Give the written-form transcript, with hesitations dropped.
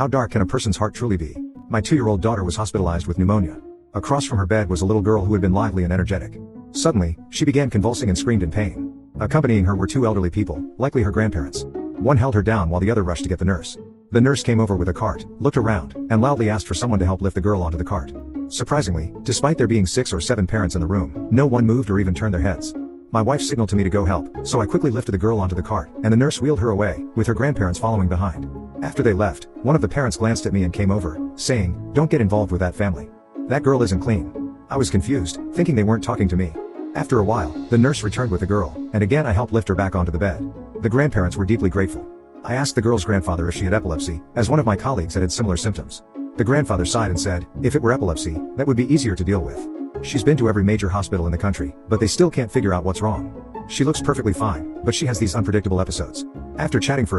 How dark can a person's heart truly be? My 2-year-old daughter was hospitalized with pneumonia. Across from her bed was a little girl who had been lively and energetic. Suddenly, she began convulsing and screamed in pain. Accompanying her were 2 elderly people, likely her grandparents. One held her down while the other rushed to get the nurse. The nurse came over with a cart, looked around, and loudly asked for someone to help lift the girl onto the cart. Surprisingly, despite there being 6 or 7 parents in the room, no one moved or even turned their heads. My wife signaled to me to go help, so I quickly lifted the girl onto the cart, and the nurse wheeled her away, with her grandparents following behind. After they left, one of the parents glanced at me and came over, saying, "Don't get involved with that family. That girl isn't clean." I was confused, thinking they weren't talking to me. After a while, the nurse returned with the girl, and again I helped lift her back onto the bed. The grandparents were deeply grateful. I asked the girl's grandfather if she had epilepsy, as one of my colleagues had similar symptoms. The grandfather sighed and said, "If it were epilepsy, that would be easier to deal with. She's been to every major hospital in the country, but they still can't figure out what's wrong. She looks perfectly fine, but she has these unpredictable episodes." After chatting for a